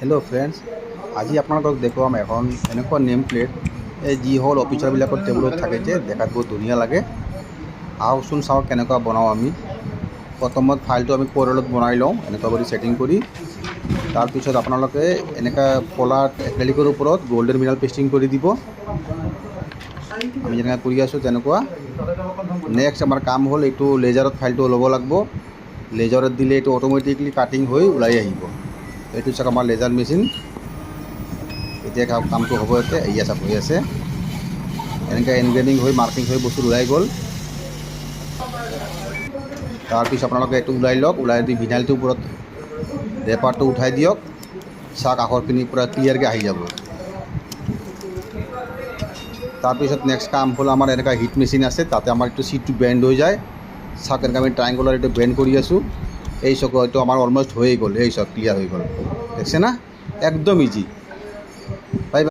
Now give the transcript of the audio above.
Hello' friends, আজি আপোনালোকক দেখুৱাম এখন এনেকুৱা নেম প্লেট যি হ'ল অফিচাৰবিলাকৰ টেবুলত থাকে যে দেখাত বহুত ধুনীয়া লাগে। আহকচোন চাওঁ কেনেকুৱা বনাওঁ আমি। প্ৰথমত ফাইলটো আমি কোৰেলত বনাই লওঁ এনেকুৱা কৰি ছেটিং কৰি। তাৰপিছত আপোনালোকে এনেকুৱা ক'লা এক্ৰেলিকৰ ওপৰত গল্ডেন মিনাৰেল পেষ্টিং কৰি দিব। আমি যেনেকৈ কৰি আছোঁ তেনেকুৱা। নেক্সট আমাৰ কাম হ'ল এইটো লেজাৰত ফাইলটো ল'ব লাগিব। লেজাৰত দিলে এইটো অট'মেটিকলি কাটিং হৈ ওলাই আহিব। এইটো চাওক আমাৰ লেজাৰ মেচিন। এতিয়া কামটো হ'ব ইয়াতে এয়া চাওক হৈ আছে এনেকৈ এনগ্ৰেডিং হৈ মাৰ্কিং হৈ বস্তু ওলাই গ'ল। তাৰপিছত আপোনালোকে এইটো ওলাই লওক, ওলাই দি ভিনাইলটোৰ ওপৰত ৰেপাৰটো উঠাই দিয়ক। চাওক আখৰখিনি পূৰা ক্লিয়াৰকৈ আহি যাব। তাৰপিছত নেক্সট কাম হ'ল আমাৰ এনেকুৱা হিট মেচিন আছে, তাতে আমাৰ এইটো চিটটো বেণ্ড হৈ যায়। চাওক এনেকৈ আমি ট্ৰাইংগুলাৰ এইটো বেণ্ড কৰি আছোঁ। এই চাওক এইটো আমাৰ অলমষ্ট হৈয়ে গ'ল, এই চাওক ক্লিয়াৰ হৈ গ'ল। দেখছে না, একদম ইজি। Bye bye.